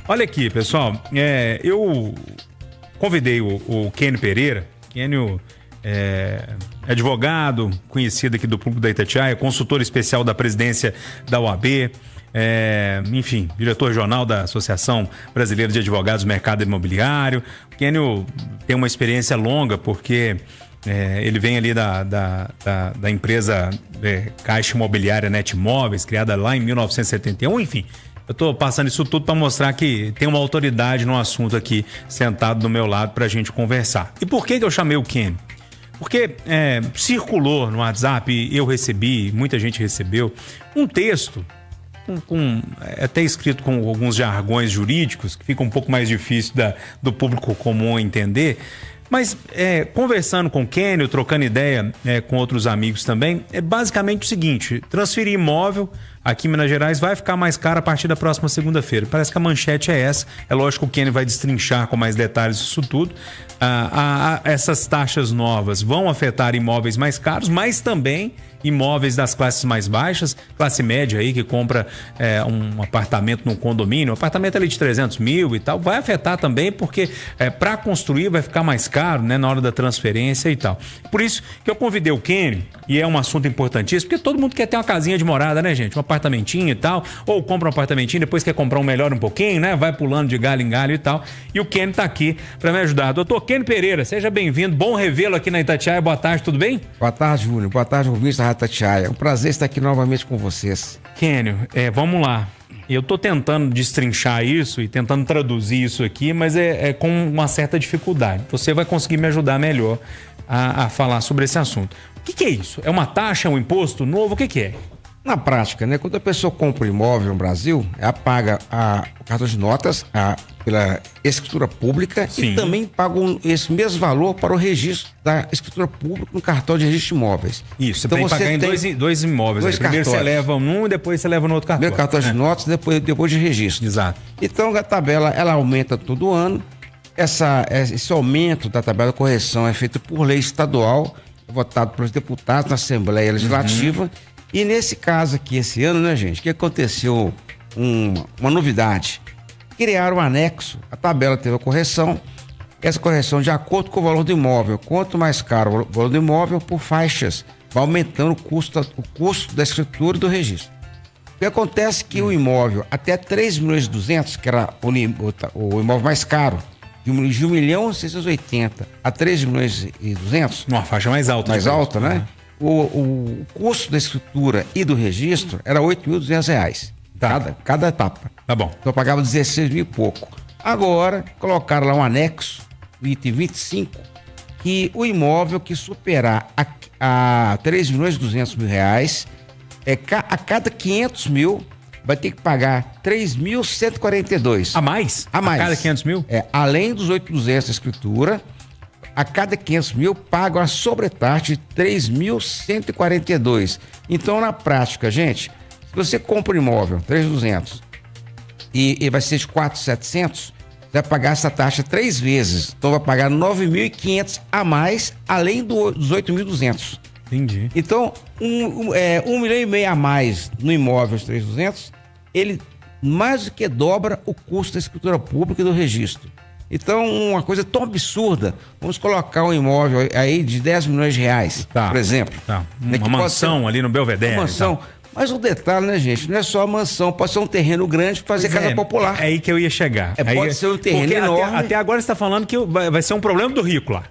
Olha aqui, pessoal, eu convidei o Kênio Pereira. Kênio é advogado, conhecido aqui do público da Itatiaia, consultor especial da presidência da OAB, enfim, diretor regional da Associação Brasileira de Advogados do Mercado Imobiliário. O Kênio tem uma experiência longa, porque ele vem ali da empresa Caixa Imobiliária Netmóveis, criada lá em 1971, enfim. Eu estou passando isso tudo para mostrar que tem uma autoridade no assunto aqui, sentado do meu lado, para a gente conversar. E por que eu chamei o Kênio? Porque circulou no WhatsApp, eu recebi, muita gente recebeu, um texto, até escrito com alguns jargões jurídicos, que fica um pouco mais difícil do público comum entender. Mas conversando com o Kênio, trocando ideia com outros amigos também, é basicamente o seguinte: transferir imóvel aqui em Minas Gerais vai ficar mais caro a partir da próxima segunda-feira. Parece que a manchete é essa. É lógico que o Kênio vai destrinchar com mais detalhes isso tudo. Essas taxas novas vão afetar imóveis mais caros, mas também imóveis das classes mais baixas, classe média aí que compra um apartamento num condomínio, um apartamento ali de 300 mil e tal, vai afetar também porque para construir vai ficar mais caro, né, na hora da transferência e tal. Por isso que eu convidei o Kênio, e é um assunto importantíssimo, porque todo mundo quer ter uma casinha de morada, né, gente? Um apartamentinho e tal, ou compra um apartamentinho, depois quer comprar um melhor um pouquinho, né? Vai pulando de galho em galho e tal. E o Kênio tá aqui para me ajudar. Doutor Kênio Pereira, seja bem-vindo, bom revê-lo aqui na Itatiaia. Boa tarde, tudo bem? Boa tarde, Júnior. Boa tarde, ouvintes da Rádio Itatiaia. É um prazer estar aqui novamente com vocês. Kênio, vamos lá. Eu tô tentando destrinchar isso e tentando traduzir isso aqui, mas é com uma certa dificuldade. Você vai conseguir me ajudar melhor a falar sobre esse assunto. O que é isso? É uma taxa, um imposto novo? O que é? Na prática, né, quando a pessoa compra um imóvel no Brasil, ela paga o cartão de notas pela escritura pública. Sim. E também paga esse mesmo valor para o registro da escritura pública no cartão de registro de imóveis. Isso, então você tem que pagar em dois imóveis. Dois Primeiro cartórios. você leva um e depois você leva no outro cartão. Primeiro cartão de notas, depois de registro. Exato. Então a tabela ela aumenta todo ano. Esse aumento da tabela de correção é feito por lei estadual, votado pelos deputados na Assembleia Legislativa. Uhum. E nesse caso aqui, esse ano, né, gente, que aconteceu uma novidade. Criaram um anexo, a tabela teve a correção, essa correção de acordo com o valor do imóvel. Quanto mais caro o valor do imóvel, por faixas, vai aumentando o custo da escritura e do registro. O que acontece é que o imóvel até 3.200.000, que era o imóvel mais caro, de 1.680.000 a 3.200.000. Uma faixa mais alta. Mais alta, né? O custo da escritura e do registro era R$ 8.200. Tá. Cada etapa. Tá bom. Então eu pagava 16 mil e pouco. Agora, colocaram lá um anexo, item 25, que o imóvel que superar a 3.200.000 reais, a cada 500 mil, vai ter que pagar 3.142. A mais? A mais. A cada 500 mil? Além dos 8.200 da escritura, a cada 500 mil paga uma sobretaxa de 3.142. Então, na prática, gente, se você compra um imóvel, 3.200, e vai ser de 4.700, vai pagar essa taxa 3 vezes. Então, vai pagar 9.500 a mais, além dos 8.200. Entendi. Então, 1,5 milhão a mais no imóvel, os 3.200, ele mais do que dobra o custo da escritura pública e do registro. Então, uma coisa tão absurda, vamos colocar um imóvel aí de 10 milhões de reais, por exemplo. Tá. Uma mansão ali no Belvedere. Uma mansão. Tá. Mas o detalhe, né, gente, não é só a mansão, pode ser um terreno grande para fazer casa popular. É aí que eu ia chegar. Pode ser um terreno enorme. Até agora você está falando que vai ser um problema do rico lá.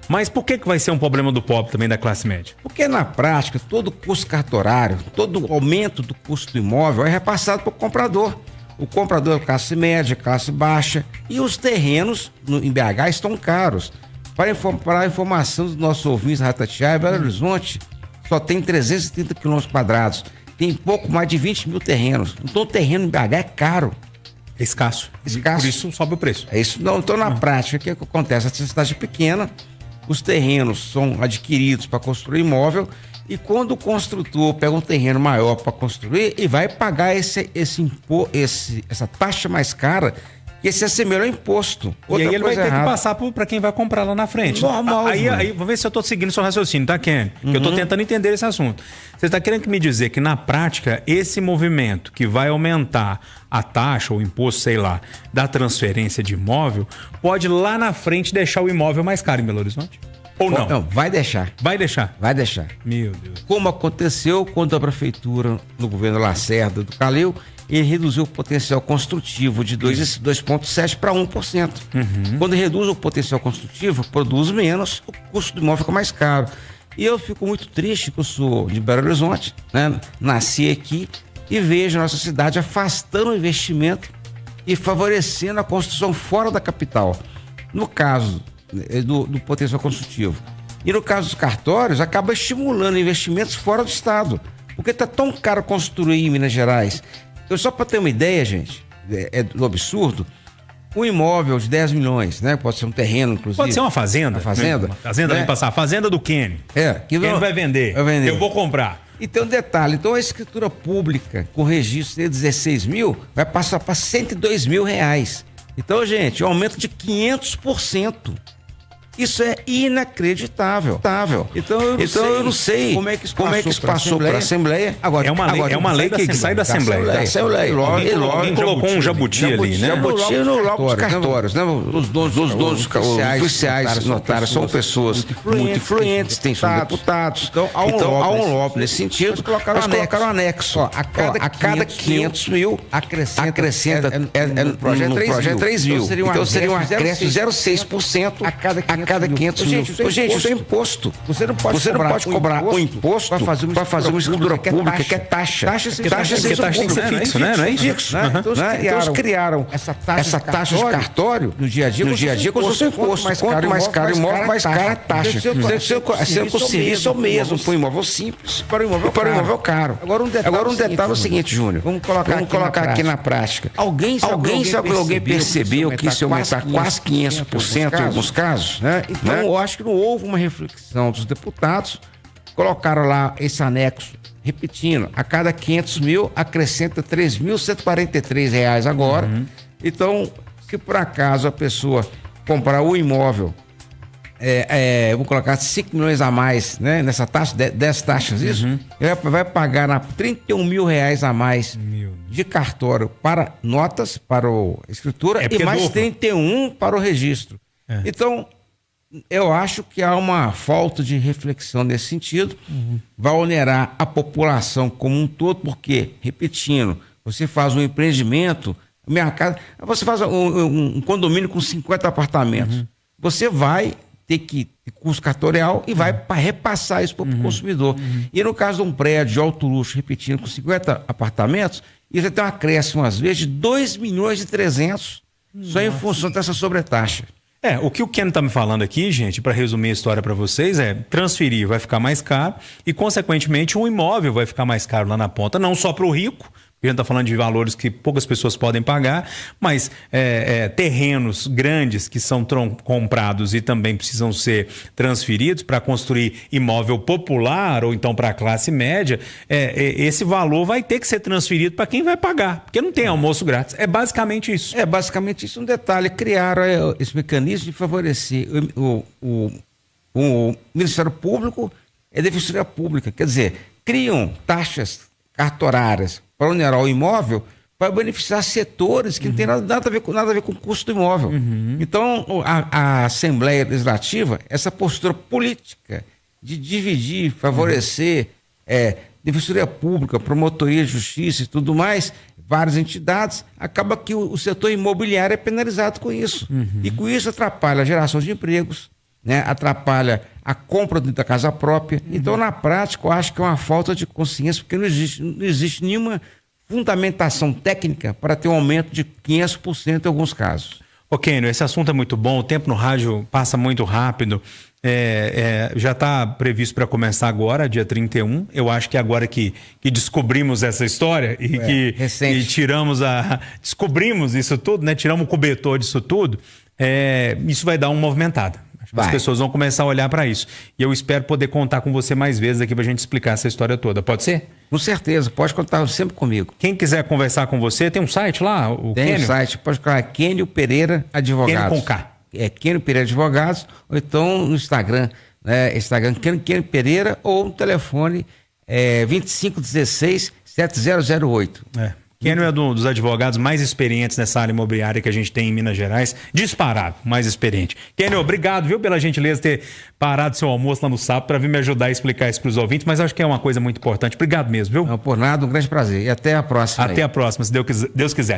Mas por que vai ser um problema do pobre também, da classe média? Porque na prática, todo custo cartorário, todo aumento do custo do imóvel é repassado para o comprador. O comprador é classe média, classe baixa, e os terrenos em BH estão caros. Para a informação dos nossos ouvintes da Itatiaia, Belo Horizonte só tem 330 quilômetros quadrados, tem pouco mais de 20 mil terrenos. Então o terreno em BH é caro. É escasso. Escasso. Por isso sobe o preço. É isso. Não, então na prática, o que acontece? Essa cidade pequena, os terrenos são adquiridos para construir imóvel, e quando o construtor pega um terreno maior para construir, e vai pagar essa taxa mais cara, que se assemelha ao imposto. E aí ele vai ter que passar para quem vai comprar lá na frente. Normal. Aí vou ver se eu estou seguindo seu raciocínio, tá, Ken? Que eu estou tentando entender esse assunto. Você está querendo me dizer que, na prática, esse movimento que vai aumentar a taxa ou imposto, sei lá, da transferência de imóvel, pode lá na frente deixar o imóvel mais caro em Belo Horizonte? Ou não? Não, vai deixar. Vai deixar? Vai deixar. Meu Deus. Como aconteceu quando a prefeitura, no governo Lacerda do Calil, ele reduziu o potencial construtivo de 2,7% para 1%. Quando reduz o potencial construtivo, produz menos, o custo do imóvel fica mais caro. E eu fico muito triste, que eu sou de Belo Horizonte, né? Nasci aqui e vejo a nossa cidade afastando o investimento e favorecendo a construção fora da capital. No caso do potencial construtivo. E no caso dos cartórios, acaba estimulando investimentos fora do estado. Porque está tão caro construir em Minas Gerais. Só para ter uma ideia, gente, do absurdo, um imóvel de 10 milhões, né? Pode ser um terreno, inclusive. Pode ser uma fazenda. Uma fazenda. Uma fazenda, né? Passar. A fazenda do Kenny. Quem vai vender. Eu vou comprar. E tem um detalhe, então a escritura pública com registro de 16 mil vai passar para 102 mil reais. Então, gente, um aumento de 500%. Isso é inacreditável. Então eu não sei como é que isso passou para a Assembleia. Agora, é uma lei que sai da Assembleia. Alguém colocou um jabuti ali, né? Jabuti no logo dos cartórios, né? Os donos oficiais notários são pessoas muito influentes, tem deputados. Então há um lobby nesse sentido. Mas colocaram um anexo. A cada 500 mil acrescenta no projeto 3 mil. Então seria um acréscimo de 0,6% a cada 500 mil. Gente, isso é imposto. Você não pode cobrar um imposto para fazer uma escritura pública que é taxa. Taxa tem que ser fixo, né? Não é fixo. Então eles criaram essa taxa de cartório no dia a dia como se fosse um imposto. Quanto mais caro o imóvel, mais cara a taxa. O serviço é o mesmo para o imóvel simples, para o imóvel caro. Agora um detalhe é o seguinte, Júnior. Vamos colocar aqui na prática. Alguém percebeu que isso ia aumentar quase 500% em alguns casos? Então, eu acho que não houve uma reflexão dos deputados, colocaram lá esse anexo, repetindo, a cada 500 mil acrescenta R$ 3.143 agora. Então, se por acaso a pessoa comprar o imóvel, vou colocar 5 milhões a mais, né, nessa taxa, 10 taxas, isso, ele vai pagar R$ 31 mil a mais de cartório para notas, para a escritura, e mais 31 para o registro. Então, eu acho que há uma falta de reflexão nesse sentido, vai onerar a população como um todo, porque, repetindo, você faz um empreendimento, minha casa, você faz um condomínio com 50 apartamentos, você vai ter que ter custo cartorial e vai repassar isso para o consumidor. E no caso de um prédio de alto luxo, repetindo, com 50 apartamentos, e você tem um acréscimo, às vezes, de 2 milhões e 300 só em função dessa sobretaxa. O que o Ken tá me falando aqui, gente, para resumir a história para vocês, transferir vai ficar mais caro e, consequentemente, um imóvel vai ficar mais caro lá na ponta, não só para o rico, porque a gente está falando de valores que poucas pessoas podem pagar, mas terrenos grandes que são comprados e também precisam ser transferidos para construir imóvel popular ou então para a classe média, esse valor vai ter que ser transferido para quem vai pagar, porque não tem almoço grátis. É basicamente isso. É basicamente isso. Um detalhe, criaram esse mecanismo de favorecer o Ministério Público e a Defensoria Pública. Quer dizer, criam taxas cartorárias para onerar o imóvel, para beneficiar setores que não tem nada a ver com o custo do imóvel. Então, a Assembleia Legislativa, essa postura política de dividir, favorecer Defensoria Pública, Promotoria de Justiça e tudo mais, várias entidades, acaba que o setor imobiliário é penalizado com isso. E com isso atrapalha a geração de empregos, né? Atrapalha a compra da casa própria. Então, na prática, eu acho que é uma falta de consciência, porque não existe nenhuma fundamentação técnica para ter um aumento de 500% em alguns casos. Kenio, esse assunto é muito bom, o tempo no rádio passa muito rápido. Já está previsto para começar agora, dia 31. Eu acho que agora que descobrimos essa história e descobrimos isso tudo, né? Tiramos o cobertor disso tudo, isso vai dar uma movimentada. Acho que as pessoas vão começar a olhar para isso. E eu espero poder contar com você mais vezes aqui pra gente explicar essa história toda. Pode ser? Com certeza, pode contar sempre comigo. Quem quiser conversar com você, tem um site lá, o Tem Kênio? um site, pode colocar Kênio Pereira Advogados. Kênio com K. É Kênio Pereira Advogados, ou então no Instagram, né? Instagram Kênio Pereira, ou no telefone 2516-7008. Kênio é um dos advogados mais experientes nessa área imobiliária que a gente tem em Minas Gerais. Disparado, mais experiente. Kênio, obrigado, viu, pela gentileza de ter parado seu almoço lá no sábado para vir me ajudar a explicar isso para os ouvintes, mas acho que é uma coisa muito importante. Obrigado mesmo, viu? Não, por nada, um grande prazer. E até a próxima. Até a próxima, se Deus quiser.